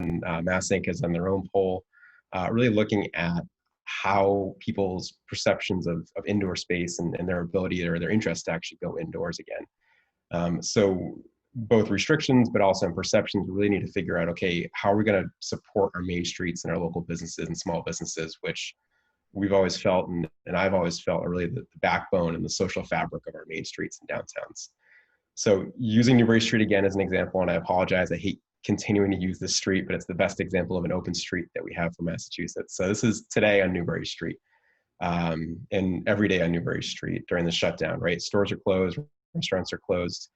Mass Inc. has done their own poll, really looking at how people's perceptions of indoor space and their ability or their interest to actually go indoors again. So both restrictions, but also in perceptions, we really need to figure out, okay, how are we going to support our main streets and our local businesses and small businesses, which we've always felt, and I've always felt, are really the backbone and the social fabric of our main streets and downtowns. So using Newbury Street again as an example, and I apologize, I hate continuing to use this street, but it's the best example of an open street that we have for Massachusetts. So this is today on Newbury Street, and every day on Newbury Street during the shutdown, right? Stores are closed, restaurants are closed,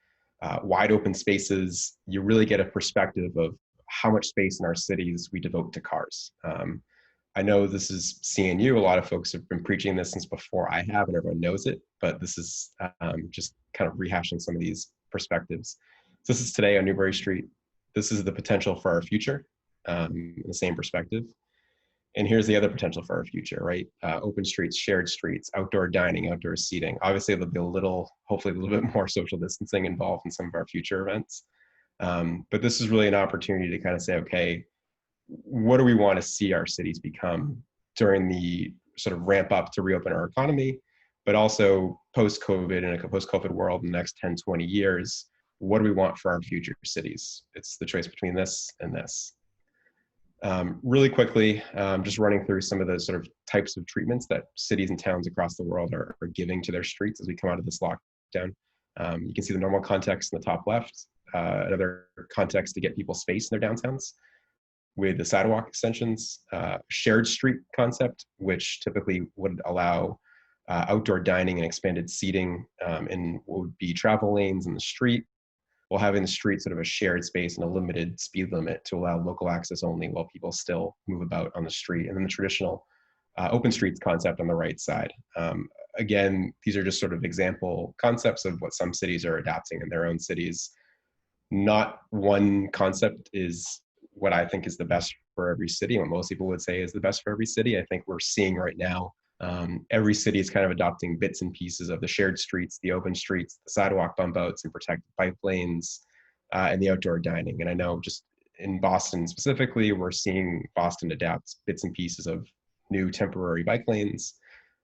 wide open spaces. You really get a perspective of how much space in our cities we devote to cars. I know this is CNU. A lot of folks have been preaching this since before I have, and everyone knows it, but this is just kind of rehashing some of these perspectives. So this is today on Newbury Street. This is the potential for our future, in the same perspective. And here's the other potential for our future, right? Open streets, shared streets, outdoor dining, outdoor seating. Obviously, there'll be hopefully a little bit more social distancing involved in some of our future events. But this is really an opportunity to kind of say, okay, what do we want to see our cities become during the sort of ramp up to reopen our economy, but also post-COVID, in a post-COVID world in the next 10, 20 years, what do we want for our future cities? It's the choice between this and this. Really quickly, just running through some of the sort of types of treatments that cities and towns across the world are giving to their streets as we come out of this lockdown. You can see the normal context in the top left, another context to get people space in their downtowns with the sidewalk extensions, shared street concept, which typically would allow outdoor dining and expanded seating in what would be travel lanes in the street, while having the street sort of a shared space and a limited speed limit to allow local access only while people still move about on the street. And then the traditional open streets concept on the right side. Again, these are just sort of example concepts of what some cities are adapting in their own cities. Not one concept is what I think is the best for every city, what most people would say is the best for every city. I think we're seeing right now, every city is kind of adopting bits and pieces of the shared streets, the open streets, the sidewalk bump outs and protected bike lanes, and the outdoor dining. And I know just in Boston specifically, we're seeing Boston adapt bits and pieces of new temporary bike lanes.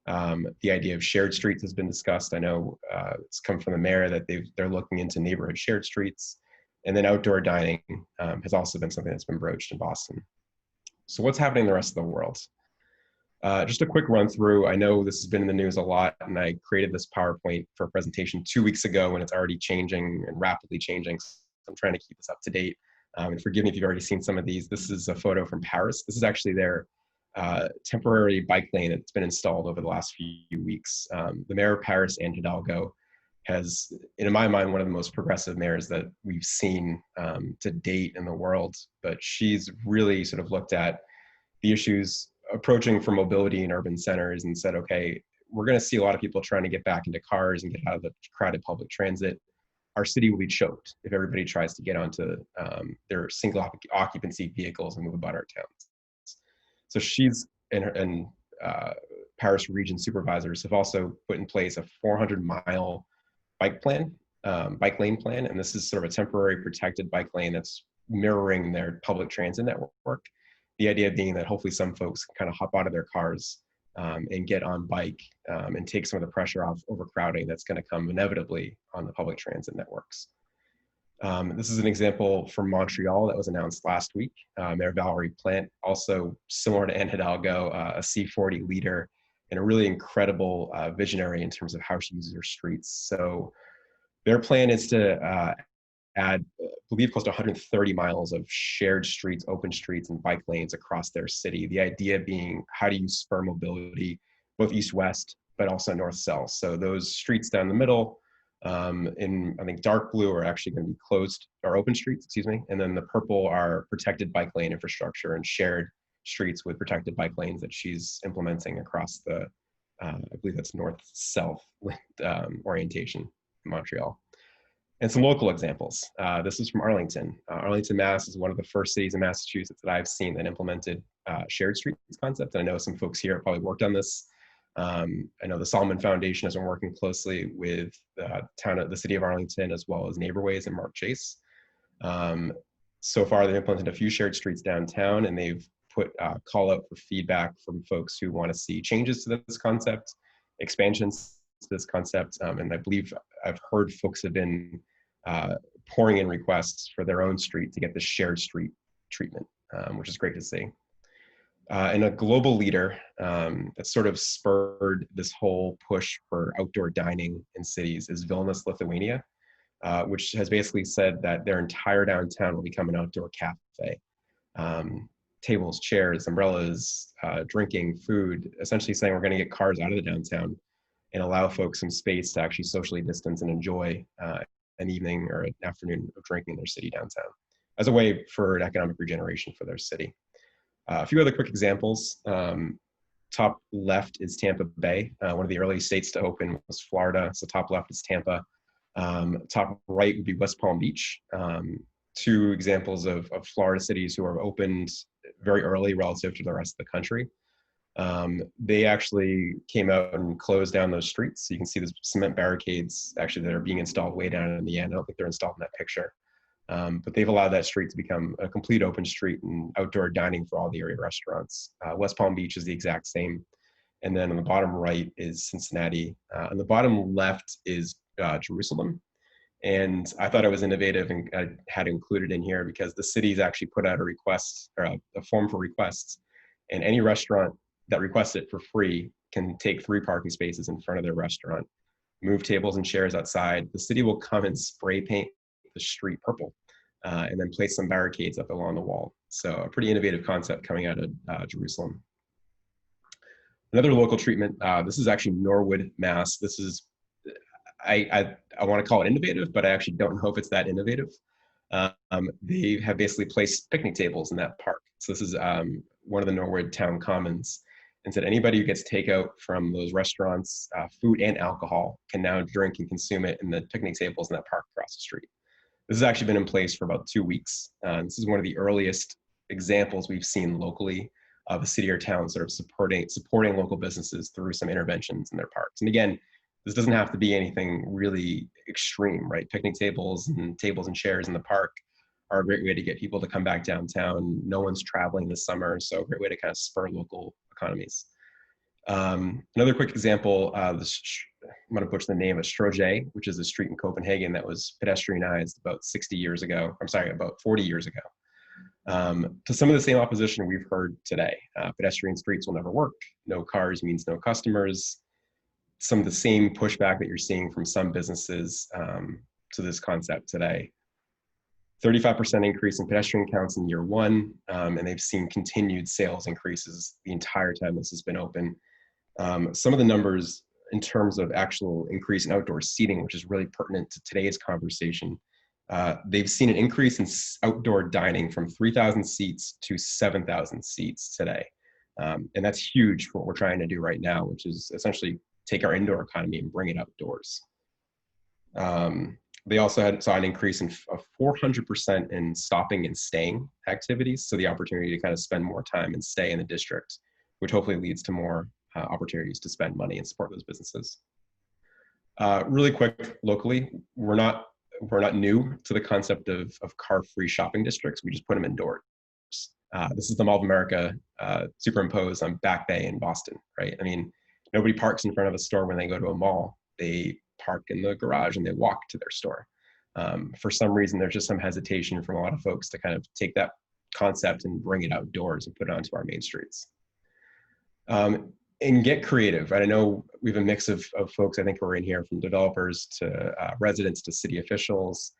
The idea of shared streets has been discussed. I know it's come from the mayor that they're looking into neighborhood shared streets. And then outdoor dining has also been something that's been broached in Boston. So what's happening in the rest of the world? Just a quick run through. I know this has been in the news a lot, and I created this PowerPoint for a presentation 2 weeks ago, and it's already changing and rapidly changing. So I'm trying to keep this up to date. And forgive me if you've already seen some of these. This is a photo from Paris. This is actually their temporary bike lane that's been installed over the last few weeks. The mayor of Paris, Anne Hidalgo, has, in my mind, one of the most progressive mayors that we've seen to date in the world. But she's really sort of looked at the issues approaching for mobility in urban centers and said, okay, we're going to see a lot of people trying to get back into cars and get out of the crowded public transit. Our city will be choked if everybody tries to get onto their single occupancy vehicles and move about our towns. So she's and Paris region supervisors have also put in place a 400-mile bike lane plan, and this is sort of a temporary protected bike lane that's mirroring their public transit network. The idea being that hopefully some folks can kind of hop out of their cars and get on bike and take some of the pressure off overcrowding that's going to come inevitably on the public transit networks. This is an example from Montreal that was announced last week. Mayor Valerie Plante, also similar to Anne Hidalgo, a C40 leader and a really incredible visionary in terms of how she uses her streets. So their plan is to add, I believe, close to 130 miles of shared streets, open streets, and bike lanes across their city. The idea being, how do you spur mobility, both east-west, but also north-south? So those streets down the middle, in I think dark blue, are actually going to be closed, or open streets, excuse me, and then the purple are protected bike lane infrastructure and shared streets with protected bike lanes that she's implementing across the, I believe that's north-south orientation in Montreal. And some local examples. This is from Arlington. Arlington, Mass is one of the first cities in Massachusetts that I've seen that implemented shared streets concept. And I know some folks here have probably worked on this. I know the Solomon Foundation has been working closely with the city of Arlington, as well as Neighborways and Mark Chase. So far, they've implemented a few shared streets downtown, and they've put call out for feedback from folks who want to see changes to this concept, expansions to this concept, and I believe I've heard folks have been pouring in requests for their own street to get the shared street treatment, which is great to see. And a global leader that sort of spurred this whole push for outdoor dining in cities is Vilnius, Lithuania, which has basically said that their entire downtown will become an outdoor cafe. Tables, chairs, umbrellas, drinking, food, essentially saying we're going to get cars out of the downtown and allow folks some space to actually socially distance and enjoy an evening or an afternoon of drinking in their city downtown as a way for an economic regeneration for their city. A few other quick examples. Top left is Tampa Bay. One of the early states to open was Florida. So top left is Tampa. Top right would be West Palm Beach. Two examples of Florida cities who are opened very early relative to the rest of the country. They actually came out and closed down those streets. So you can see the cement barricades actually that are being installed way down in the end. I don't think they're installed in that picture. But they've allowed that street to become a complete open street and outdoor dining for all the area restaurants. West Palm Beach is the exact same. And then on the bottom right is Cincinnati. On the bottom left is Jerusalem. And I thought it was innovative and I had included in here because the city's actually put out a request or a form for requests. And any restaurant that requests it for free can take 3 parking spaces in front of their restaurant, move tables and chairs outside. The city will come and spray paint the street purple and then place some barricades up along the wall. So a pretty innovative concept coming out of Jerusalem. Another local treatment, this is actually Norwich, Mass. This is, I want to call it innovative, but I actually don't know if it's that innovative. They have basically placed picnic tables in that park. So this is one of the Norwood Town Commons, and said anybody who gets takeout from those restaurants, food and alcohol, can now drink and consume it in the picnic tables in that park across the street. This has actually been in place for about 2 weeks. This is one of the earliest examples we've seen locally of a city or town sort of supporting local businesses through some interventions in their parks. And again, this doesn't have to be anything really extreme, right? Picnic tables and chairs in the park are a great way to get people to come back downtown. No one's traveling this summer, so a great way to kind of spur local economies. Another quick example, I'm going to butcher the name of Stroge, which is a street in Copenhagen that was pedestrianized about 40 years ago. To some of the same opposition we've heard today. Pedestrian streets will never work. No cars means no customers. Some of the same pushback that you're seeing from some businesses to this concept today. 35% increase in pedestrian counts in year 1, and they've seen continued sales increases the entire time this has been open. Some of the numbers in terms of actual increase in outdoor seating, which is really pertinent to today's conversation, they've seen an increase in outdoor dining from 3,000 seats to 7,000 seats today. And that's huge for what we're trying to do right now, which is essentially take our indoor economy and bring it outdoors. They also saw an increase of 400% in stopping and staying activities. So the opportunity to kind of spend more time and stay in the district, which hopefully leads to more opportunities to spend money and support those businesses. Really quick, locally, we're not new to the concept of car-free shopping districts. We just put them indoors. This is the Mall of America superimposed on Back Bay in Boston, right? I mean, nobody parks in front of a store when they go to a mall. They park in the garage and they walk to their store. For some reason, there's just some hesitation from a lot of folks to kind of take that concept and bring it outdoors and put it onto our main streets. And get creative, right? I know we have a mix of folks, I think, who are in here, from developers to residents to city officials.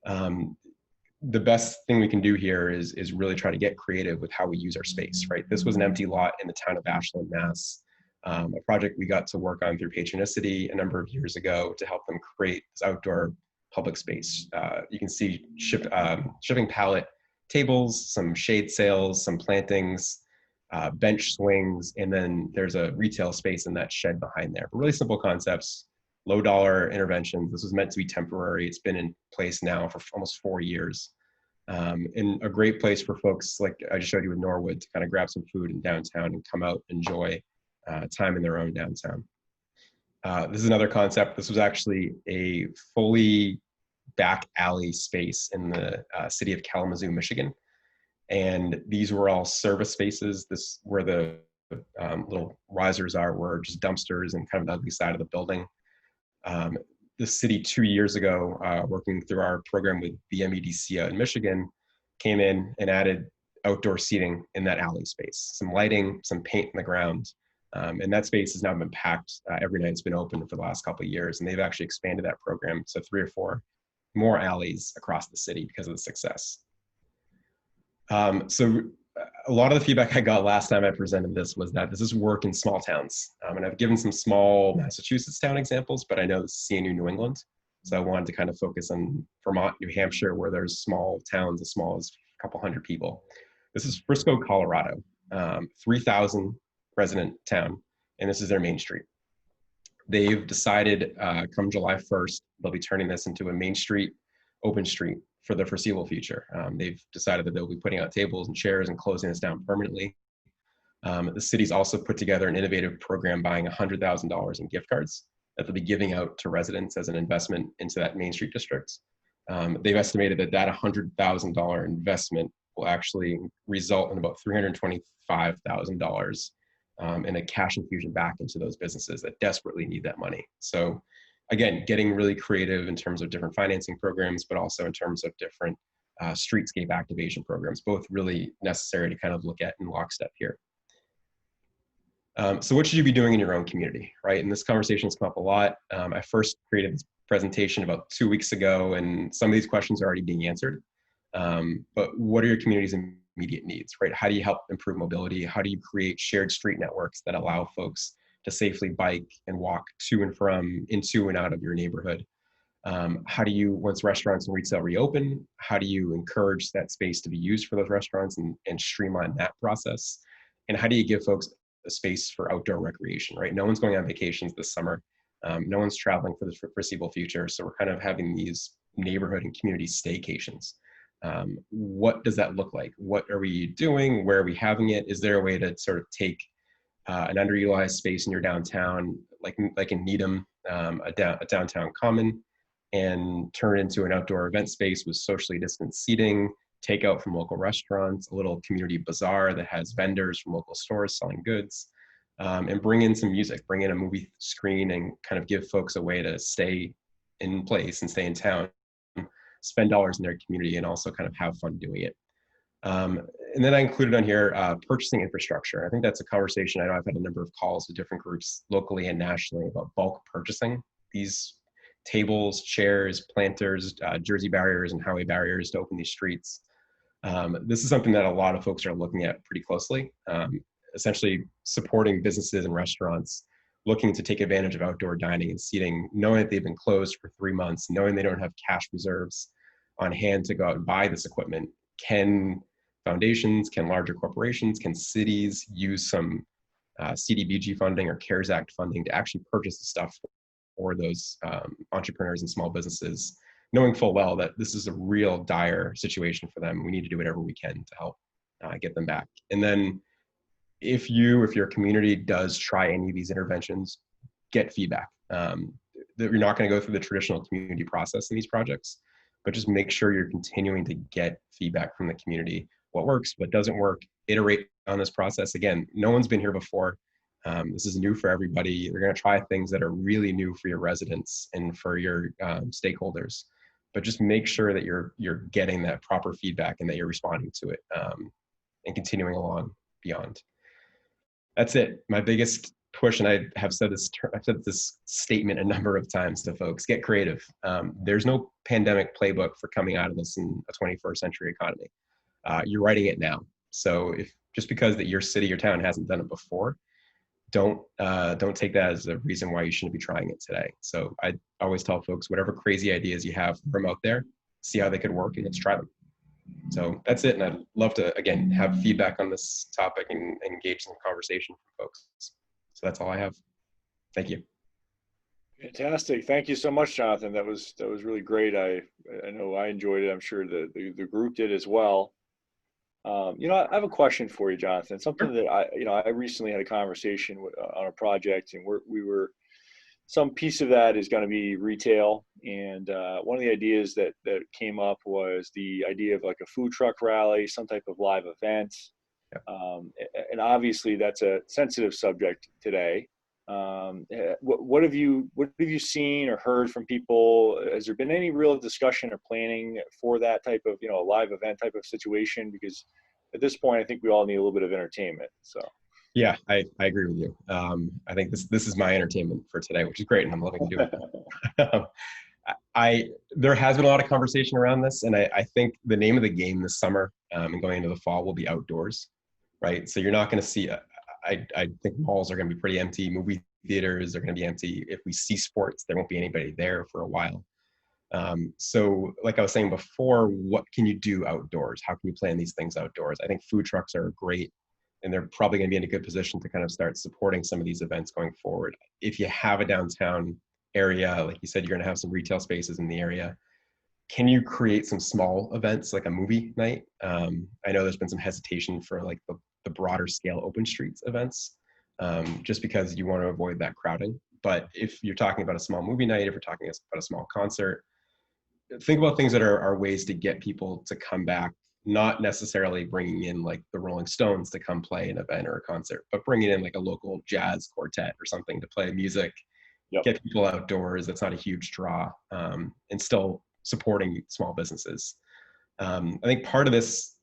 The best thing we can do here is really try to get creative with how we use our space, right? This was an empty lot in the town of Ashland, Mass. A project we got to work on through Patronicity a number of years ago to help them create this outdoor public space. You can see shipping pallet tables, some shade sails, some plantings, bench swings, and then there's a retail space in that shed behind there. But really simple concepts, low dollar interventions. This was meant to be temporary. It's been in place now for almost 4 years. And a great place for folks, like I just showed you with Norwood, to kind of grab some food in downtown and come out, enjoy time in their own downtown. This is another concept. This was actually a fully back alley space in the city of Kalamazoo, Michigan. And these were all service spaces. This where the little risers are were just dumpsters and kind of the ugly side of the building. The city 2 years ago, working through our program with the MEDC in Michigan, came in and added outdoor seating in that alley space, some lighting, some paint in the ground. And that space has now been packed every night it's been open for the last couple of years. And they've actually expanded that program to 3 or 4 more alleys across the city because of the success. So a lot of the feedback I got last time I presented this was that this is work in small towns. And I've given some small Massachusetts town examples, but I know this is CNU New England. So I wanted to kind of focus on Vermont, New Hampshire, where there's small towns as small as a couple hundred people. This is Frisco, Colorado, 3,000 resident town, and this is their main street. They've decided come July 1st, they'll be turning this into a main street, open street for the foreseeable future. They've decided that they'll be putting out tables and chairs and closing this down permanently. The city's also put together an innovative program buying $100,000 in gift cards that they'll be giving out to residents as an investment into that Main Street district. They've estimated that that $100,000 investment will actually result in about $325,000 in a cash infusion back into those businesses that desperately need that money. So again, getting really creative in terms of different financing programs, but also in terms of different streetscape activation programs, both really necessary to kind of look at in lockstep here. So what should you be doing in your own community, right? And this conversation has come up a lot. I first created this presentation about 2 weeks ago, and some of these questions are already being answered. But what are your community's immediate needs, right? How do you help improve mobility? How do you create shared street networks that allow folks to safely bike and walk to and from, into and out of your neighborhood? How do you, once restaurants and retail reopen, how do you encourage that space to be used for those restaurants and streamline that process? And how do you give folks a space for outdoor recreation, right? No one's going on vacations this summer. No one's traveling for the foreseeable future. So we're kind of having these neighborhood and community staycations. What does that look like? What are we doing? Where are we having it? Is there a way to sort of take an underutilized space in your downtown, like in Needham, a downtown common, and turn it into an outdoor event space with socially distanced seating, takeout from local restaurants, a little community bazaar that has vendors from local stores selling goods, and bring in some music, bring in a movie screen, and kind of give folks a way to stay in place and stay in town, spend dollars in their community, and also kind of have fun doing it. And then I included on here purchasing infrastructure. I think that's a conversation. I know I've had a number of calls with different groups locally and nationally about bulk purchasing these tables, chairs, planters, jersey barriers, and highway barriers to open these streets. This is something that a lot of folks are looking at pretty closely, essentially supporting businesses and restaurants looking to take advantage of outdoor dining and seating, knowing that they've been closed for 3 months, knowing they don't have cash reserves on hand to go out and buy this equipment. Can foundations, can larger corporations, can cities use some CDBG funding or CARES Act funding to actually purchase the stuff for those entrepreneurs and small businesses, knowing full well that this is a real dire situation for them. We need to do whatever we can to help get them back. And then if your community does try any of these interventions, get feedback. You're not going to go through the traditional community process in these projects, but just make sure you're continuing to get feedback from the community. What works, what doesn't work, iterate on this process. Again, no one's been here before. This is new for everybody. They're going to try things that are really new for your residents and for your stakeholders. But just make sure that you're getting that proper feedback and that you're responding to it and continuing along beyond. That's it. My biggest push, and I've said this statement a number of times to folks: get creative. There's no pandemic playbook for coming out of this in a 21st century economy. You're writing it now. So if just because that your city or town hasn't done it before, don't take that as a reason why you shouldn't be trying it today. So I always tell folks, whatever crazy ideas you have from out there, see how they could work and let's try them. So that's it. And I'd love to, again, have feedback on this topic and engage in conversation from folks. So that's all I have. Thank you. Fantastic. Thank you so much, Jonathan. That was really great. I know I enjoyed it. I'm sure the group did as well. I have a question for you, Jonathan. Something that I recently had a conversation on a project, and we were some piece of that is going to be retail. And one of the ideas that came up was the idea of like a food truck rally, some type of live event. And obviously that's a sensitive subject today. What have you seen or heard from people? Has there been any real discussion or planning for that type of, a live event type of situation? Because at this point, I think we all need a little bit of entertainment. So. Yeah, I agree with you. I think this is my entertainment for today, which is great, and I'm loving doing it. There has been a lot of conversation around this, and I think the name of the game this summer and going into the fall will be outdoors, right? So you're not going to see. I think malls are going to be pretty empty. Movie theaters are going to be empty. If we see sports, there won't be anybody there for a while. So like I was saying before, what can you do outdoors? How can you plan these things outdoors? I think food trucks are great, and they're probably going to be in a good position to kind of start supporting some of these events going forward. If you have a downtown area, like you said, you're going to have some retail spaces in the area. Can you create some small events like a movie night? I know there's been some hesitation for like the broader scale open streets events, just because you want to avoid that crowding. But if you're talking about a small movie night, if you're talking about a small concert, think about things that are ways to get people to come back, not necessarily bringing in like the Rolling Stones to come play an event or a concert, but bringing in like a local jazz quartet or something to play music, get people outdoors. That's not a huge draw, and still supporting small businesses. I think part of this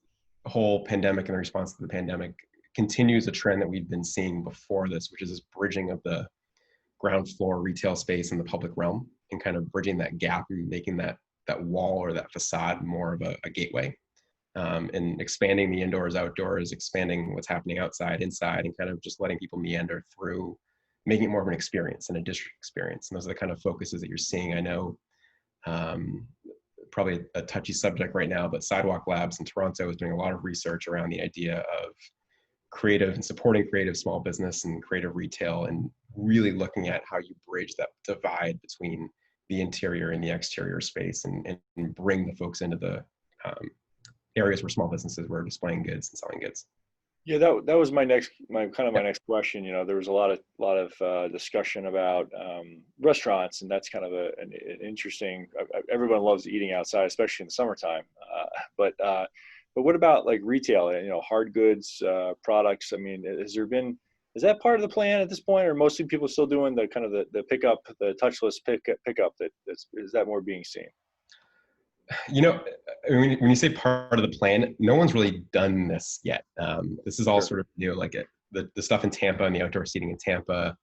whole pandemic and the response to the pandemic continues a trend that we've been seeing before this, which is this bridging of the ground floor retail space in the public realm, and kind of bridging that gap and making that wall or that facade more of a gateway, and expanding the indoors, outdoors, expanding what's happening outside, inside, and kind of just letting people meander through, making it more of an experience and a district experience. And those are the kind of focuses that you're seeing. I know probably a touchy subject right now, but Sidewalk Labs in Toronto is doing a lot of research around the idea of creative and supporting creative small business and creative retail, and really looking at how you bridge that divide between the interior and the exterior space, and bring the folks into the areas where small businesses were displaying goods and selling goods. Yeah, that was my next question. There was a lot of discussion about restaurants, and that's kind of an interesting. Everyone loves eating outside, especially in the summertime. But what about like retail? Hard goods, products. I mean, is that part of the plan at this point, or mostly people still doing the kind of the pickup, the touchless pickup? Is that more being seen? When you say part of the plan, no one's really done this yet. This is all Sure. sort of new, like the stuff in Tampa and the outdoor seating in Tampa.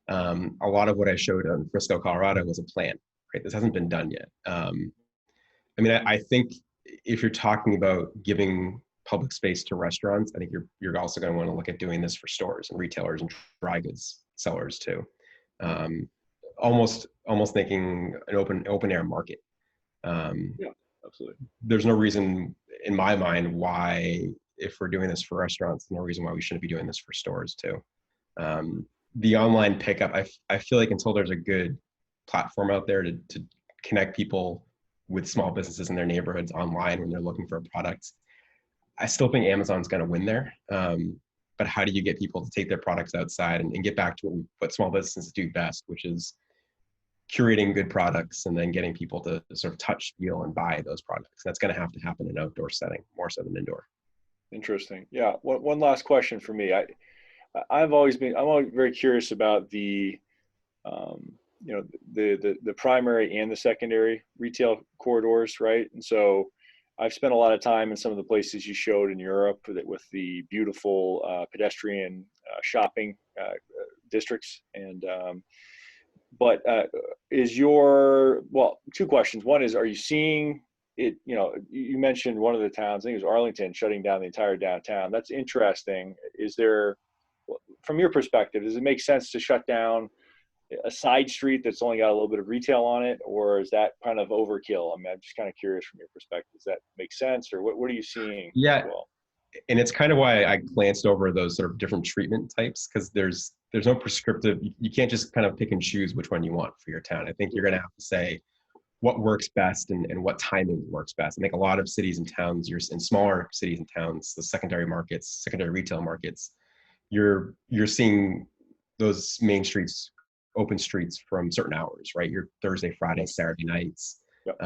A lot of what I showed on Frisco, Colorado was a plan, right? This hasn't been done yet. I think if you're talking about giving public space to restaurants, I think you're also going to want to look at doing this for stores and retailers and dry goods sellers too. Almost making an open air market. Yeah, absolutely. There's no reason in my mind why, if we're doing this for restaurants, no reason why we shouldn't be doing this for stores too. The online pickup, I feel like until there's a good platform out there to connect people with small businesses in their neighborhoods online when they're looking for a product, I still think Amazon's going to win there. But how do you get people to take their products outside and get back to what small businesses do best, which is curating good products and then getting people to sort of touch, feel, and buy those products? That's going to have to happen in an outdoor setting more so than indoor. Interesting. Yeah. One last question for me. I'm always very curious about the primary and the secondary retail corridors, right? And so I've spent a lot of time in some of the places you showed in Europe with the beautiful pedestrian shopping districts. And but two questions. One is, are you seeing it? You mentioned one of the towns, I think it was Arlington, shutting down the entire downtown. That's interesting. Is there, from your perspective, does it make sense to shut down a side street that's only got a little bit of retail on it, or is that kind of overkill? I mean, I'm just kind of curious from your perspective. Does that make sense, or what are you seeing? Yeah. As well? And it's kind of why I glanced over those sort of different treatment types, because there's no prescriptive. You can't just kind of pick and choose which one you want for your town. I think you're going to have to say what works best and what timing works best. I think a lot of cities and towns, in smaller cities and towns, the secondary retail markets, you're seeing those main streets open streets from certain hours, right? Your Thursday, Friday, Saturday nights. Yep.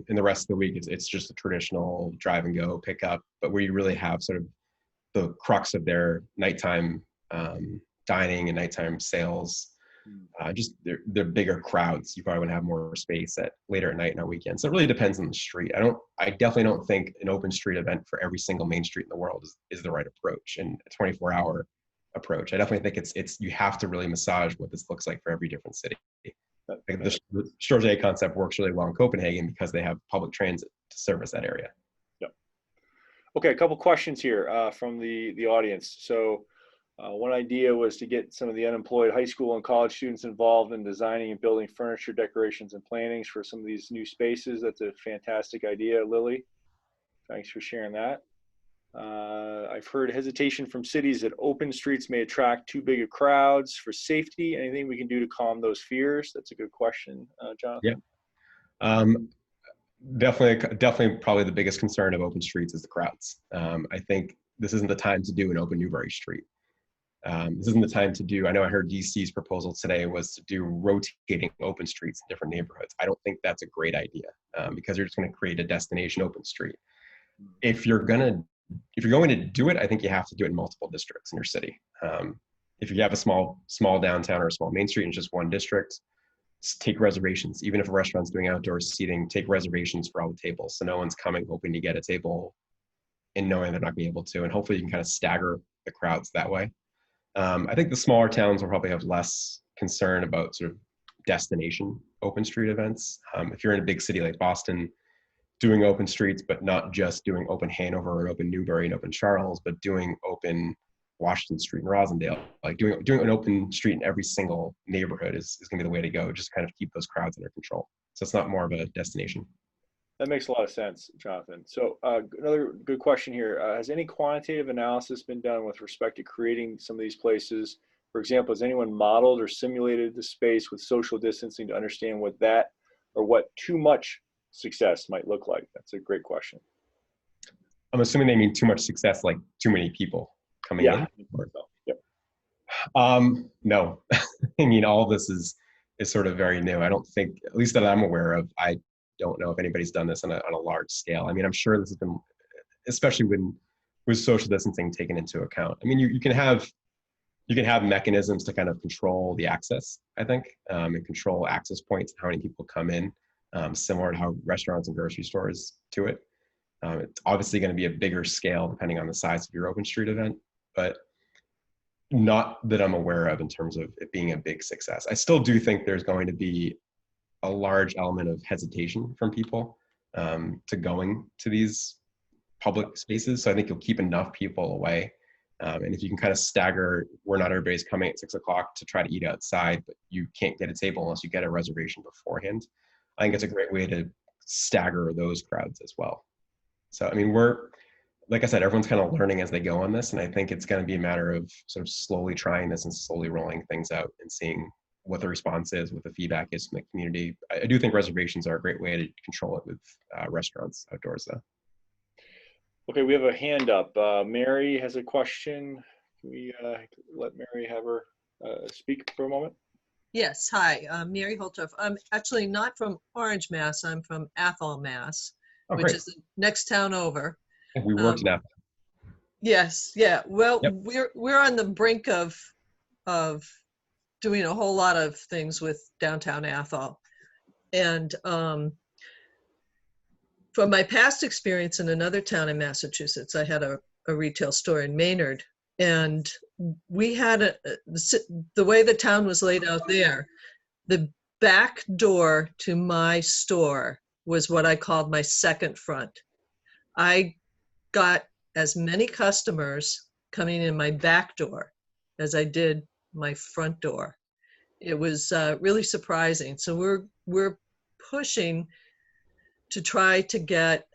And the rest of the week, it's just a traditional drive and go pickup, but where you really have sort of the crux of their nighttime dining and nighttime sales. Just they're bigger crowds. You probably would have more space at later at night and on weekends. So it really depends on the street. I definitely don't think an open street event for every single main street in the world is the right approach and a 24-hour approach. I definitely think it's you have to really massage what this looks like for every different city. Like the Storgé concept works really well in Copenhagen because they have public transit to service that area. Yep. Okay, a couple questions here from the audience. So one idea was to get some of the unemployed high school and college students involved in designing and building furniture, decorations, and plantings for some of these new spaces. That's a fantastic idea, Lily. Thanks for sharing that. I've heard hesitation from cities that open streets may attract too big of crowds for safety. Anything we can do to calm those fears? That's a good question, Jonathan. Yeah. Definitely probably the biggest concern of open streets is the crowds. I think this isn't the time to do an open Newbury Street. This isn't the time to do, I know I heard DC's proposal today was to do rotating open streets in different neighborhoods. I don't think that's a great idea because you're just going to create a destination open street. If you're going to do it, I think you have to do it in multiple districts in your city. If you have a small downtown or a small main street in just one district, take reservations. Even if a restaurant's doing outdoor seating, take reservations for all the tables. So no one's coming hoping to get a table and knowing they're not going to be able to. And hopefully you can kind of stagger the crowds that way. I think the smaller towns will probably have less concern about sort of destination open street events. If you're in a big city like Boston, doing open streets, but not just doing open Hanover and open Newbury and open Charles, but doing open Washington Street and Rosendale, like doing an open street in every single neighborhood is going to be the way to go. Just kind of keep those crowds under control. So it's not more of a destination. That makes a lot of sense, Jonathan. So another good question here. Has any quantitative analysis been done with respect to creating some of these places? For example, has anyone modeled or simulated the space with social distancing to understand what that or what too much success might look like? That's a great question. I'm assuming they mean too much success, like too many people coming in. Yep. No, I mean, all of this is sort of very new. I don't think, at least that I'm aware of, I don't know if anybody's done this on a large scale. I mean, I'm sure this has been, especially with social distancing taken into account. I mean, you can have mechanisms to kind of control the access, I think, and control access points, how many people come in, similar to how restaurants and grocery stores do it. It's obviously going to be a bigger scale depending on the size of your open street event, but not that I'm aware of in terms of it being a big success. I still do think there's going to be a large element of hesitation from people to going to these public spaces. So I think you'll keep enough people away. And if you can kind of stagger where not everybody's coming at 6 o'clock to try to eat outside, but you can't get a table unless you get a reservation beforehand, I think it's a great way to stagger those crowds as well. So, I mean, like I said, everyone's kind of learning as they go on this. And I think it's going to be a matter of sort of slowly trying this and slowly rolling things out and seeing what the response is, what the feedback is from the community. I do think reservations are a great way to control it with restaurants outdoors, though. Okay, we have a hand up. Mary has a question. Can we let Mary have her speak for a moment? Yes, hi, Mary Holtorf. I'm actually not from Orange, Mass. I'm from Athol, Mass, which is the next town over. We worked in Athol. Yes, yeah. Well, yep. we're on the brink of doing a whole lot of things with downtown Athol. And from my past experience in another town in Massachusetts, I had a retail store in Maynard, and we had the way the town was laid out there, the back door to my store was what I called my second front. I got as many customers coming in my back door as I did my front door. It was really surprising. So we're pushing to try to get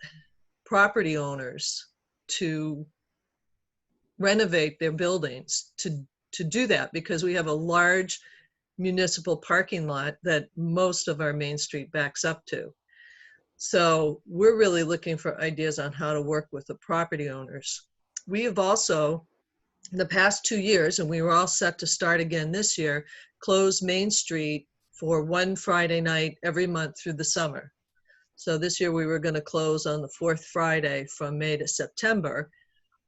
property owners to renovate their buildings to do that, because we have a large municipal parking lot that most of our main street backs up to. So we're really looking for ideas on how to work with the property owners. We have also the past 2 years, and we were all set to start again this year, closed Main Street for one Friday night every month through the summer. So this year we were going to close on the fourth Friday from May to September.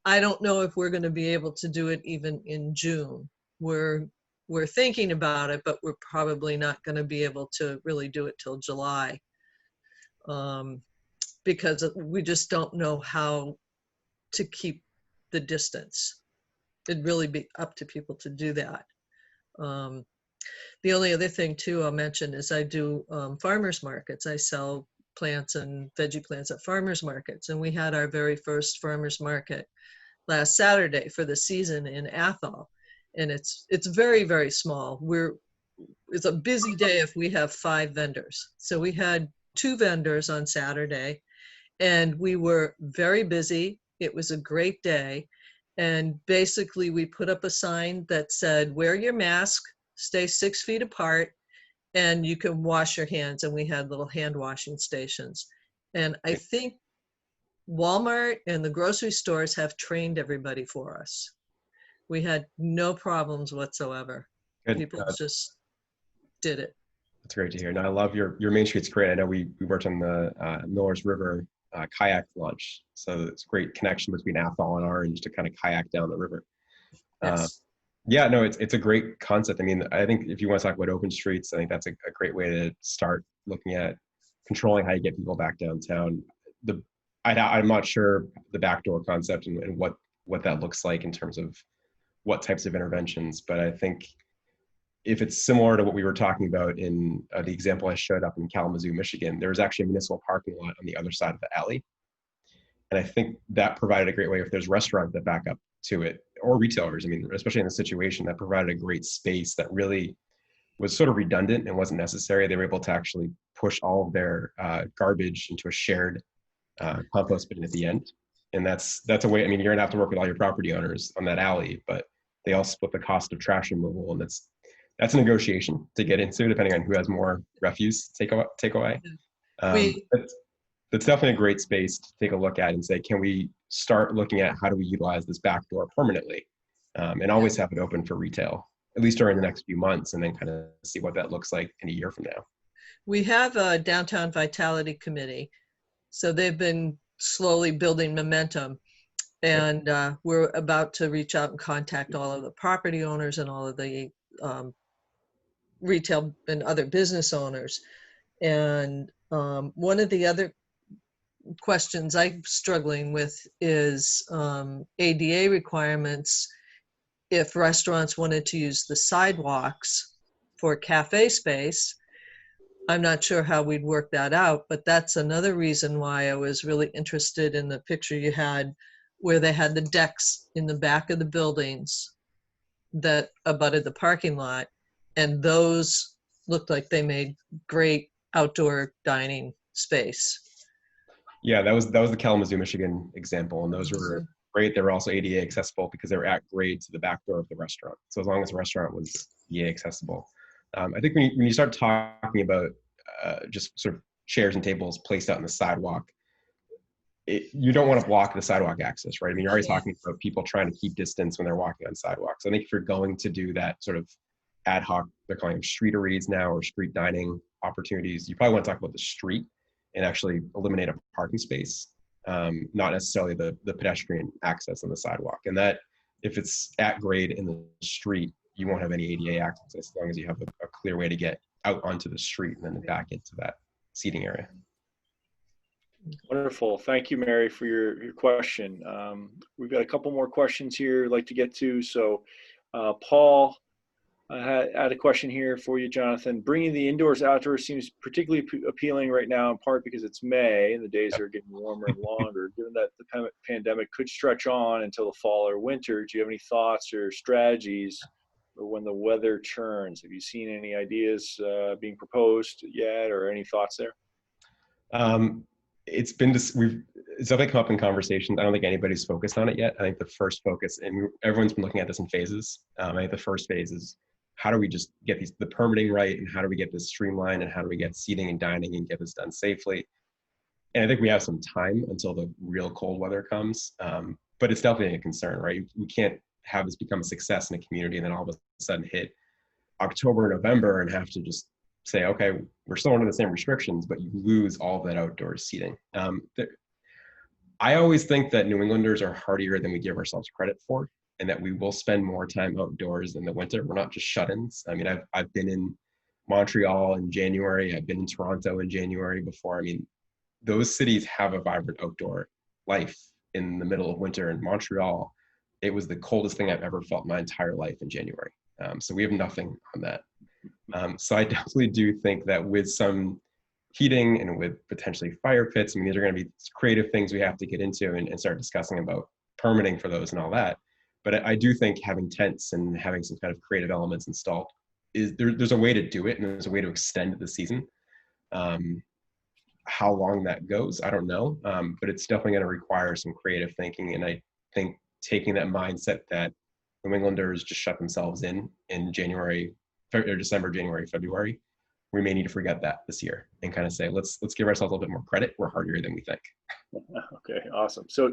I don't know if we're going to be able to do it even in June. We're thinking about it, but we're probably not going to be able to really do it till July, because we just don't know how to keep the distance. It'd really be up to people to do that. The only other thing too I'll mention is I do farmers markets. I sell plants and veggie plants at farmers markets, and we had our very first farmers market last Saturday for the season in Athol, and it's very, very small. It's a busy day if we have 5 vendors. So we had 2 vendors on Saturday, and we were very busy. It was a great day. And basically we put up a sign that said, wear your mask, stay 6 feet apart, and you can wash your hands. And we had little hand washing stations. And I think Walmart and the grocery stores have trained everybody for us. We had no problems whatsoever. Good. People just did it. That's great to hear. Now I love your Main Street's great. I know we worked on the Miller's River kayak launch, so it's a great connection between Athol and Orange to kind of kayak down the river. Yes. Yeah, no, it's a great concept. I mean, I think if you want to talk about open streets, I think that's a great way to start looking at controlling how you get people back downtown. I'm not sure the backdoor concept and what that looks like in terms of what types of interventions, but I think if it's similar to what we were talking about in the example I showed up in Kalamazoo, Michigan, there was actually a municipal parking lot on the other side of the alley. And I think that provided a great way, if there's restaurants that back up to it, or retailers, I mean, especially in the situation, that provided a great space that really was sort of redundant and wasn't necessary. They were able to actually push all of their garbage into a shared compost bin at the end. And that's a way, I mean, you're gonna have to work with all your property owners on that alley, but they all split the cost of trash removal, and that's a negotiation to get into, depending on who has more refuse take away. That's definitely a great space to take a look at and say, can we start looking at how do we utilize this back door permanently, and always have it open for retail, at least during the next few months, and then kind of see what that looks like in a year from now. We have a downtown vitality committee, so they've been slowly building momentum, and we're about to reach out and contact all of the property owners and all of the retail and other business owners. And one of the other questions I'm struggling with is ADA requirements. If restaurants wanted to use the sidewalks for cafe space, I'm not sure how we'd work that out, but that's another reason why I was really interested in the picture you had where they had the decks in the back of the buildings that abutted the parking lot, and those looked like they made great outdoor dining space. Yeah, that was the Kalamazoo, Michigan example, and those were great. They were also ADA accessible because they were at grade to the back door of the restaurant. So as long as the restaurant was ADA accessible, I think when you start talking about just sort of chairs and tables placed out on the sidewalk, you don't want to block the sidewalk access, right? I mean, you're already talking about people trying to keep distance when they're walking on sidewalks. I think if you're going to do that sort of ad hoc, they're calling them streeteries now, or street dining opportunities, you probably want to talk about the street and actually eliminate a parking space, not necessarily the pedestrian access on the sidewalk. And that, if it's at grade in the street, you won't have any ADA access as long as you have a clear way to get out onto the street and then back into that seating area. Wonderful. Thank you, Mary, for your question. We've got a couple more questions here I'd like to get to. So Paul, I had a question here for you, Jonathan. Bringing the indoors outdoors seems particularly appealing right now, in part because it's May and the days are getting warmer and longer. Given that the pandemic could stretch on until the fall or winter, do you have any thoughts or strategies for when the weather turns? Have you seen any ideas being proposed yet, or any thoughts there? It's definitely come up in conversations. I don't think anybody's focused on it yet. I think the first focus, and everyone's been looking at this in phases. I think the first phase is, how do we just get the permitting right, and how do we get this streamlined, and how do we get seating and dining and get this done safely? And I think we have some time until the real cold weather comes, but it's definitely a concern, right? We can't have this become a success in a community and then all of a sudden hit October, November and have to just say, okay, we're still under the same restrictions, but you lose all of that outdoor seating. I always think that New Englanders are hardier than we give ourselves credit for, and that we will spend more time outdoors in the winter. We're not just shut-ins. I mean, I've been in Montreal in January. I've been in Toronto in January before. I mean, those cities have a vibrant outdoor life in the middle of winter. In Montreal, it was the coldest thing I've ever felt my entire life in January. So we have nothing on that. So I definitely do think that with some heating and with potentially fire pits, I mean, these are going to be creative things we have to get into and start discussing about permitting for those and all that. But I do think having tents and having some kind of creative elements installed there's a way to do it, and there's a way to extend the season. How long that goes, I don't know, but it's definitely going to require some creative thinking. And I think taking that mindset that New Englanders just shut themselves in January, or December, January, February, we may need to forget that this year and kind of say, let's give ourselves a little bit more credit. We're harder than we think. Okay, awesome. So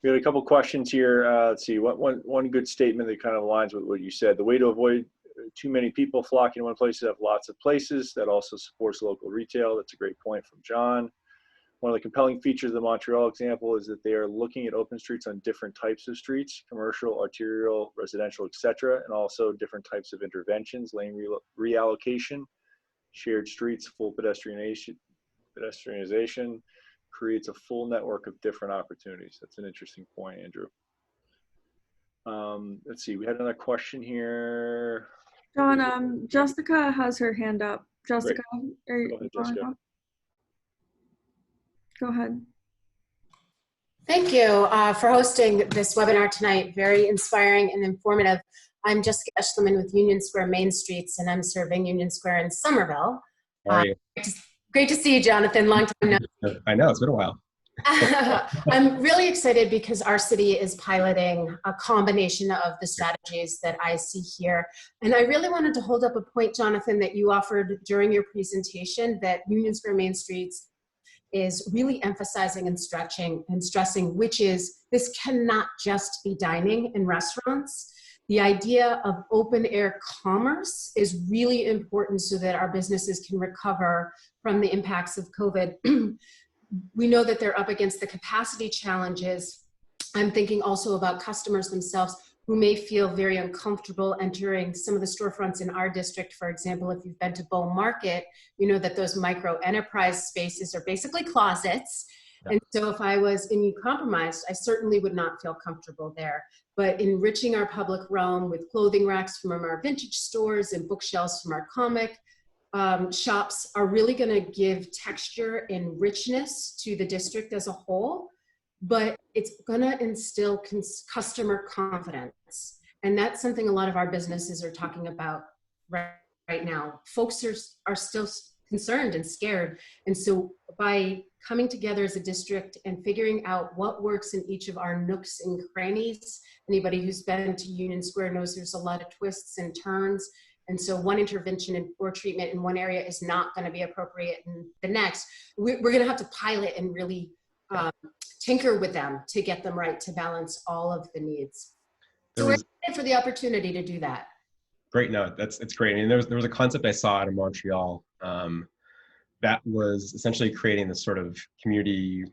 we have a couple questions here. Let's see, one good statement that kind of aligns with what you said. The way to avoid too many people flocking to one place is to have lots of places. That also supports local retail. That's a great point from John. One of the compelling features of the Montreal example is that they are looking at open streets on different types of streets, commercial, arterial, residential, etc., and also different types of interventions, lane reallocation, shared streets, full pedestrianization creates a full network of different opportunities. That's an interesting point, Andrew. Let's see, we had another question here. John, Jessica has her hand up. Jessica, go ahead, Jessica. Go ahead. Thank you for hosting this webinar tonight. Very inspiring and informative. I'm Jessica Eschleman with Union Square Main Streets, and I'm serving Union Square in Somerville. How are you? Great to see you, Jonathan. Long time no. I know, it's been a while. I'm really excited because our city is piloting a combination of the strategies that I see here. And I really wanted to hold up a point, Jonathan, that you offered during your presentation, that Union Square Main Streets is really emphasizing and stressing, which is this cannot just be dining in restaurants. The idea of open air commerce is really important so that our businesses can recover from the impacts of COVID. We know that they're up against the capacity challenges. I'm thinking also about customers themselves who may feel very uncomfortable entering some of the storefronts in our district. For example, if you've been to Bow Market, you know that those micro enterprise spaces are basically closets. Yeah. And so if I was immunocompromised, I certainly would not feel comfortable there. But enriching our public realm with clothing racks from our vintage stores and bookshelves from our comic shops are really going to give texture and richness to the district as a whole, but it's going to instill customer confidence. And that's something a lot of our businesses are talking about right now. Folks are still concerned and scared. And so by coming together as a district and figuring out what works in each of our nooks and crannies, anybody who's been to Union Square knows there's a lot of twists and turns. And so one intervention or treatment in one area is not going to be appropriate in the next. We're going to have to pilot and really tinker with them to get them right, to balance all of the needs. So we're excited for the opportunity to do that. Great, no, it's great. I mean, there was a concept I saw out of Montreal that was essentially creating this sort of community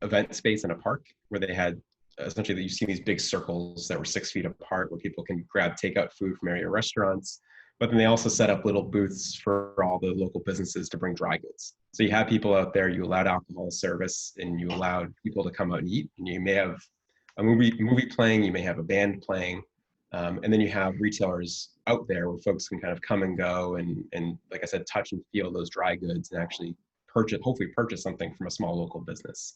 event space in a park where they had essentially, you see these big circles that were 6 feet apart where people can grab takeout food from area restaurants. But then they also set up little booths for all the local businesses to bring dry goods. So you have people out there, you allowed alcohol service, and you allowed people to come out and eat. And you may have a movie playing, you may have a band playing, and then you have retailers out there where folks can kind of come and go and like I said, touch and feel those dry goods and actually hopefully purchase something from a small local business.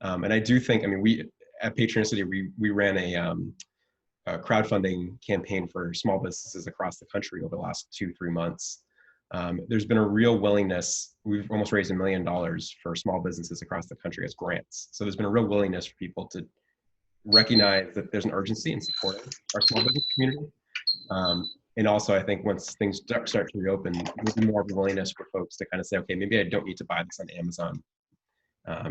And I do think, I mean, we at Patronicity, we ran a crowdfunding campaign for small businesses across the country over the last 2-3 months. There's been a real willingness. We've almost raised $1 million for small businesses across the country as grants. So there's been a real willingness for people to recognize that there's an urgency in supporting our small business community. And also, I think once things start to reopen, there'll be more of a willingness for folks to kind of say, okay, maybe I don't need to buy this on Amazon.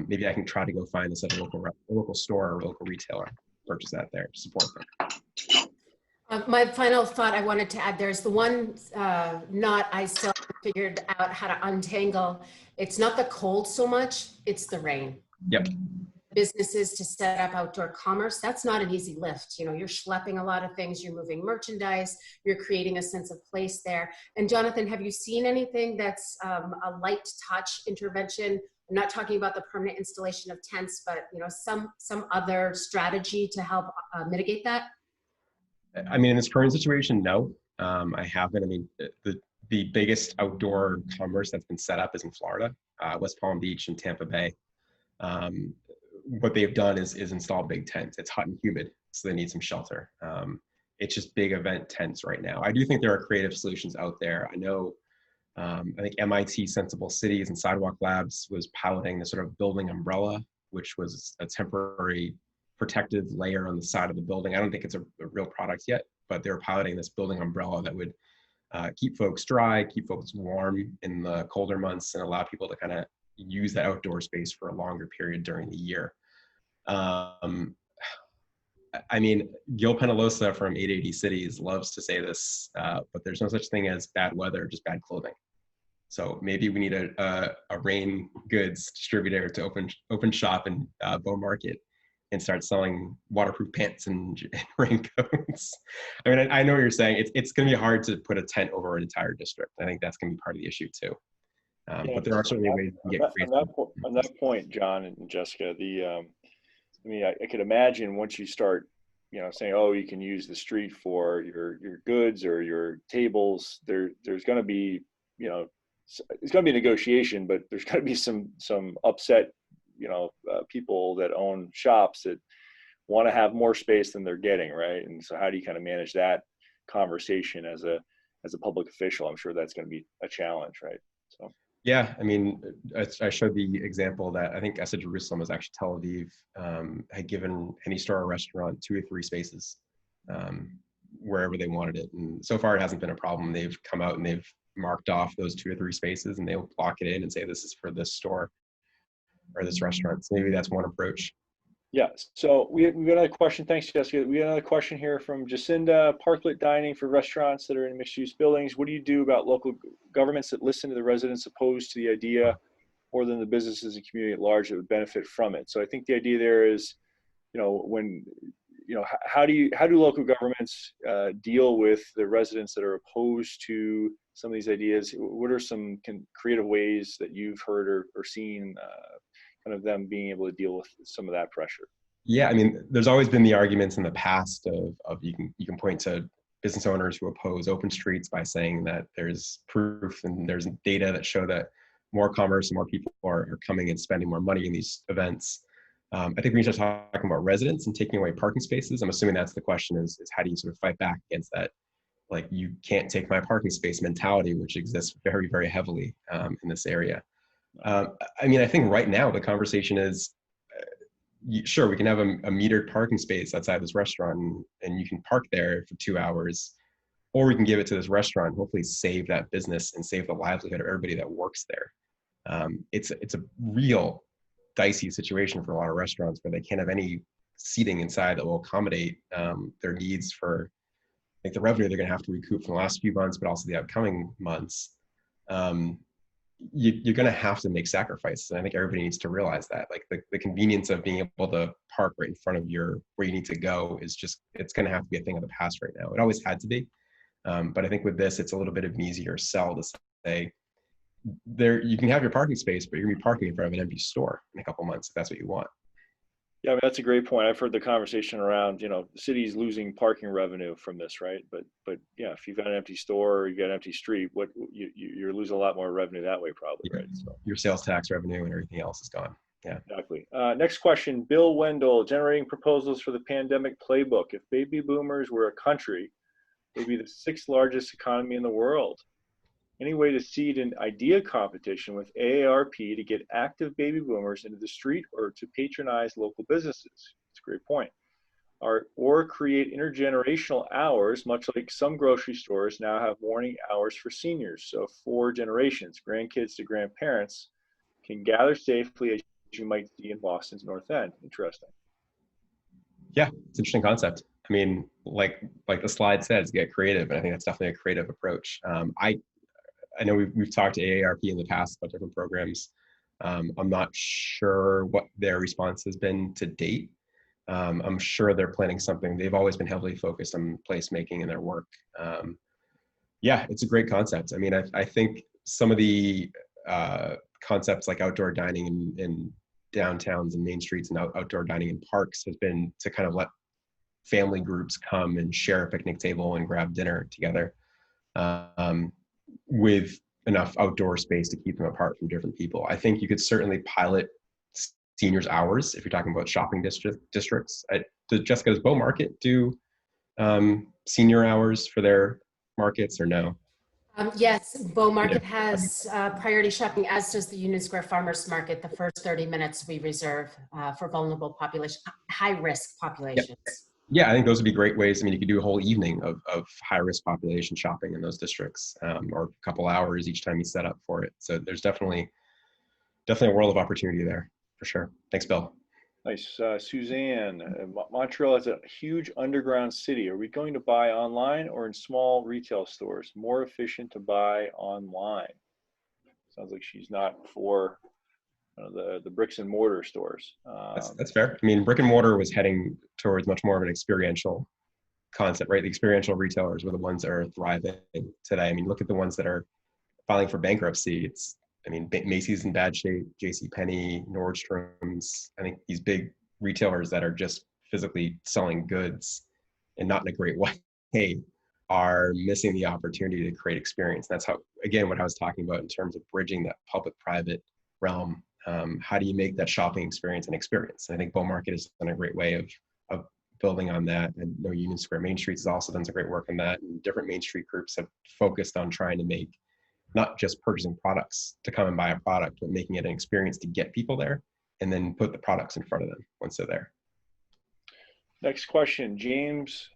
Maybe I can try to go find this at a local store or a local retailer, purchase that there to support them. My final thought I wanted to add, there's the one knot I still haven't figured out how to untangle. It's not the cold so much, it's the rain. Yep. Businesses to set up outdoor commerce, that's not an easy lift. You know, you're schlepping a lot of things, you're moving merchandise, you're creating a sense of place there. And Jonathan, have you seen anything that's a light touch intervention? I'm not talking about the permanent installation of tents, but you know, some other strategy to help mitigate that? I mean, in this current situation, no, I haven't. I mean, the biggest outdoor commerce that's been set up is in Florida, West Palm Beach and Tampa Bay. What they've done is install big tents. It's hot and humid, so they need some shelter. It's just big event tents right now. I do think there are creative solutions out there. I know, I think MIT Sensible Cities and Sidewalk Labs was piloting the sort of building umbrella, which was a temporary protective layer on the side of the building. I don't think it's a real product yet, but they're piloting this building umbrella that would keep folks dry, keep folks warm in the colder months, and allow people to kind of use that outdoor space for a longer period during the year. I mean, Gil Penalosa from 880 Cities loves to say this, but there's no such thing as bad weather, just bad clothing. So maybe we need a rain goods distributor to open shop in Bow Market and start selling waterproof pants and raincoats. I mean, I know what you're saying. It's going to be hard to put a tent over an entire district. I think that's going to be part of the issue too. But there are certainly ways to get creative. On that point, John and Jessica, I mean, I could imagine once you start, you know, saying, oh, you can use the street for your goods or your tables, there's going to be, you know, it's going to be a negotiation, but there's going to be some upset, you know, people that own shops that want to have more space than they're getting, right? And so how do you kind of manage that conversation as a public official? I'm sure that's going to be a challenge, right? So. Yeah, I mean, I showed the example that I think ESSA Jerusalem was actually Tel Aviv, had given any store or restaurant 2 or 3 spaces wherever they wanted it. And so far it hasn't been a problem. They've come out and they've marked off those 2 or 3 spaces and they'll block it in and say, this is for this store or this restaurant. So maybe that's one approach. Yeah, so we got another question. Thanks, Jessica. We got another question here from Jacinda. Parklet dining for restaurants that are in mixed-use buildings. What do you do about local governments that listen to the residents opposed to the idea more than the businesses and community at large that would benefit from it? So I think the idea there is, you know, when, you know, how do local governments deal with the residents that are opposed to some of these ideas? What are some creative ways that you've heard or seen of them being able to deal with some of that pressure? Yeah, I mean, there's always been the arguments in the past of you can point to business owners who oppose open streets by saying that there's proof and there's data that show that more commerce and more people are coming and spending more money in these events. I think we need to start talking about residents and taking away parking spaces. I'm assuming that's the question is how do you sort of fight back against that, like, you can't take my parking space mentality, which exists very, very heavily in this area. I mean, I think right now the conversation is, sure, we can have a metered parking space outside this restaurant and you can park there for 2 hours, or we can give it to this restaurant and hopefully save that business and save the livelihood of everybody that works there. It's a real dicey situation for a lot of restaurants where they can't have any seating inside that will accommodate their needs for, like, the revenue they're going to have to recoup from the last few months, but also the upcoming months. You're going to have to make sacrifices. And I think everybody needs to realize that, like, the convenience of being able to park right in front of where you need to go is just, it's going to have to be a thing of the past right now. It always had to be. But I think with this, it's a little bit of an easier sell to say, you can have your parking space, but you're going to be parking in front of an empty store in a couple months if that's what you want. Yeah, I mean, that's a great point. I've heard the conversation around, you know, the city's losing parking revenue from this, right? But yeah, if you've got an empty store or you got an empty street, you're losing a lot more revenue that way, probably, right? So your sales tax revenue and everything else is gone. Yeah, exactly. Next question, Bill Wendell, generating proposals for the pandemic playbook. If baby boomers were a country, they'd be the 6th largest economy in the world. Any way to seed an idea competition with AARP to get active baby boomers into the street or to patronize local businesses? That's a great point. Or create intergenerational hours, much like some grocery stores now have morning hours for seniors. So 4 generations, grandkids to grandparents, can gather safely, as you might see in Boston's North End. Interesting. Yeah, it's an interesting concept. I mean, like the slide says, get creative, and I think that's definitely a creative approach. I know we've talked to AARP in the past about different programs. I'm not sure what their response has been to date. I'm sure they're planning something. They've always been heavily focused on placemaking in their work. Yeah, it's a great concept. I mean, I think some of the concepts like outdoor dining in downtowns and main streets and outdoor dining in parks has been to kind of let family groups come and share a picnic table and grab dinner together. With enough outdoor space to keep them apart from different people. I think you could certainly pilot seniors hours if you're talking about shopping districts. Jessica, does Bow Market do senior hours for their markets or no? Yes, Bow Market has priority shopping, as does the Union Square Farmers Market. The first 30 minutes we reserve for vulnerable population, high-risk populations. Yep. Yeah, I think those would be great ways. I mean, you could do a whole evening of high-risk population shopping in those districts, or a couple hours each time you set up for it. So there's definitely a world of opportunity there, for sure. Thanks, Bill. Nice. Suzanne, Montreal is a huge underground city. Are we going to buy online or in small retail stores? More efficient to buy online. Sounds like she's not for the bricks and mortar stores. That's fair. I mean, brick and mortar was heading towards much more of an experiential concept, right? The experiential retailers were the ones that are thriving today. I mean, look at the ones that are filing for bankruptcy. Macy's in bad shape, JCPenney, Nordstrom's. I think these big retailers that are just physically selling goods and not in a great way are missing the opportunity to create experience. That's how, again, what I was talking about in terms of bridging that public-private realm. How do you make that shopping experience an experience? I think Bow Market has done a great way of building on that. And Union Square Main Street has also done some great work on that. And different Main Street groups have focused on trying to make not just purchasing products to come and buy a product, but making it an experience to get people there and then put the products in front of them once they're there. Next question, James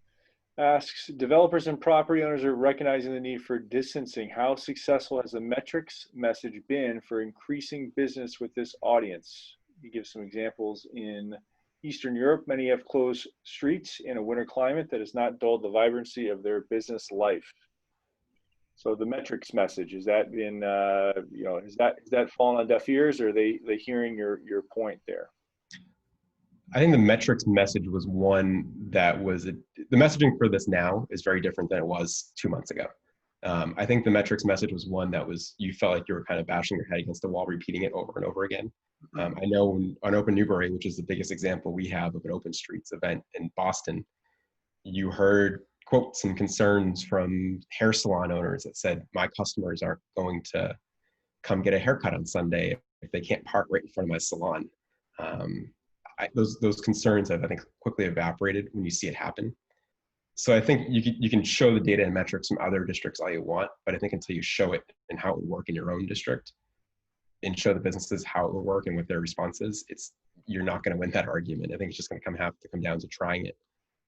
asks, developers and property owners are recognizing the need for distancing. How successful has the metrics message been for increasing business with this audience? He gives some examples. In Eastern Europe, many have closed streets in a winter climate that has not dulled the vibrancy of their business life. So the metrics message, is that been, is that fallen on deaf ears, or are they hearing your point there? I think the metrics message was one that was, the messaging for this now is very different than it was 2 months ago. I think the metrics message was one that was, you felt like you were kind of bashing your head against the wall, repeating it over and over again. I know on Open Newbury, which is the biggest example we have of an open streets event in Boston, you heard quotes and concerns from hair salon owners that said, my customers aren't going to come get a haircut on Sunday if they can't park right in front of my salon. Those concerns have, I think, quickly evaporated when you see it happen. So I think you can show the data and metrics from other districts all you want, but I think until you show it and how it would work in your own district and show the businesses how it will work and what their response is, you're not going to win that argument. I think it's just going to have to come down to trying it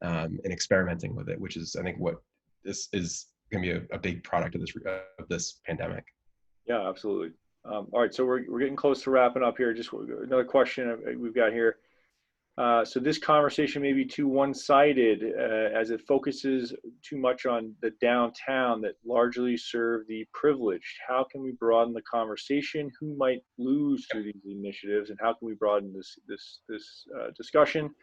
and experimenting with it, which is, I think, what this is going to be a big product of this pandemic. Yeah, absolutely. All right, so we're getting close to wrapping up here. Just another question we've got here. So this conversation may be too one-sided as it focuses too much on the downtown that largely serve the privileged. How can we broaden the conversation? Who might lose through these initiatives, and how can we broaden this discussion?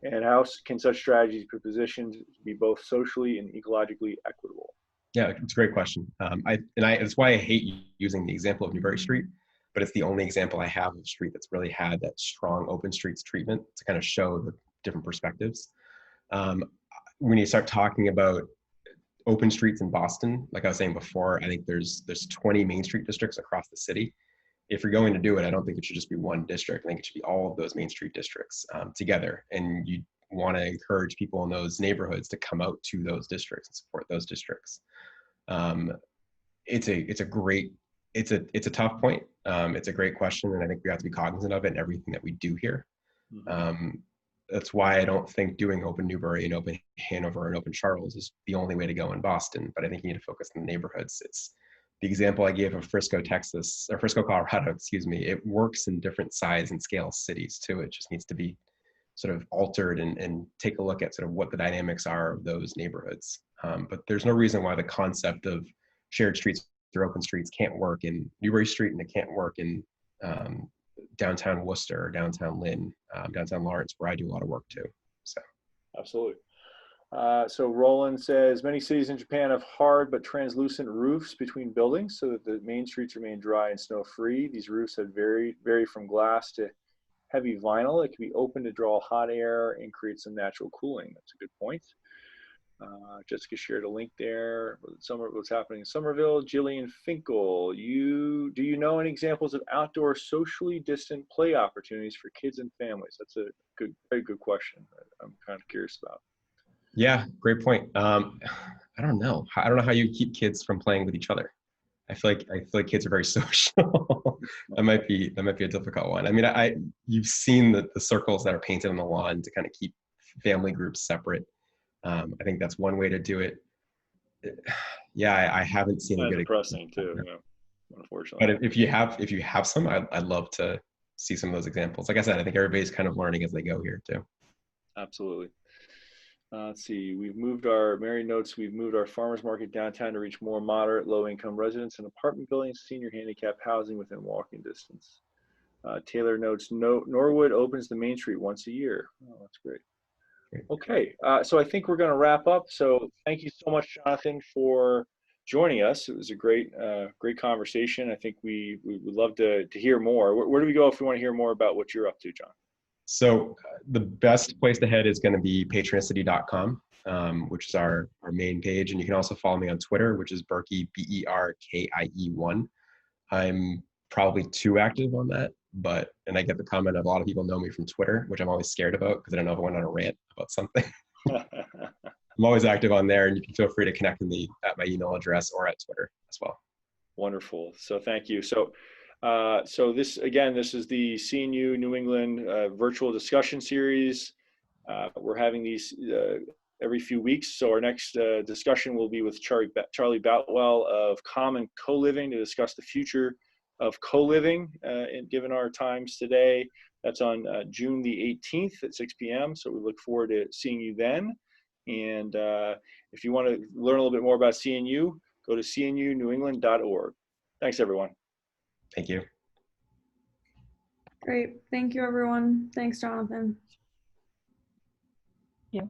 And how can such strategies be positioned to be both socially and ecologically equitable? Yeah, it's a great question. That's why I hate using the example of Newbury Street, but it's the only example I have of a street that's really had that strong open streets treatment to kind of show the different perspectives. When you start talking about open streets in Boston, like I was saying before, I think there's 20 Main Street districts across the city. If you're going to do it, I don't think it should just be one district. I think it should be all of those Main Street districts together. And you want to encourage people in those neighborhoods to come out to those districts and support those districts. It's a tough point. It's a great question, and I think we have to be cognizant of it in everything that we do here. That's why I don't think doing Open Newbury and Open Hanover and Open Charles is the only way to go in Boston, but I think you need to focus on the neighborhoods. It's the example I gave of Frisco, Colorado, excuse me. It works in different size and scale cities too. It just needs to be sort of altered and take a look at sort of what the dynamics are of those neighborhoods. But there's no reason why the concept of shared streets or open streets can't work in Newbury Street, and it can't work in downtown Worcester, or downtown Lynn, downtown Lawrence, where I do a lot of work too. So absolutely. So Roland says, many cities in Japan have hard but translucent roofs between buildings so that the main streets remain dry and snow-free. These roofs have vary from glass to heavy vinyl. It can be open to draw hot air and create some natural cooling. That's a good point. Jessica shared a link there. What's happening in Somerville? Jillian Finkel, do you know any examples of outdoor socially distant play opportunities for kids and families? That's a very good question. I'm kind of curious about. Yeah, great point. I don't know. I don't know how you keep kids from playing with each other. I feel like kids are very social. that might be a difficult one. I mean, you've seen the circles that are painted on the lawn to kind of keep family groups separate. I think that's one way to do it. Yeah, I haven't seen a good. Depressing too, yeah, unfortunately. But if you have some, I'd love to see some of those examples. Like I said, I think everybody's kind of learning as they go here too. Absolutely. Let's see, Mary notes, we've moved our farmers market downtown to reach more moderate, low-income residents and apartment buildings, senior handicap housing within walking distance. Taylor notes, Norwood opens the Main Street once a year. Oh, that's great. Okay, so I think we're going to wrap up. So thank you so much, Jonathan, for joining us. It was a great conversation. I think we would love to hear more. Where do we go if we want to hear more about what you're up to, John? So the best place to head is going to be patronicity.com, which is our main page. And you can also follow me on Twitter, which is Berkey, BERKIE1. I'm probably too active on that, and I get the comment of a lot of people know me from Twitter, which I'm always scared about because I don't know if I went on a rant about something. I'm always active on there, and you can feel free to connect with me at my email address or at Twitter as well. Wonderful. So thank you. So this is the CNU New England virtual discussion series. We're having these every few weeks. So our next discussion will be with Charlie Boutwell of Common Co-Living to discuss the future of co-living given our times today. That's on June the 18th at 6 p.m. So we look forward to seeing you then. And if you want to learn a little bit more about CNU, go to cnuNewEngland.org. Thanks, everyone. Thank you. Great. Thank you, everyone. Thanks, Jonathan. Yeah.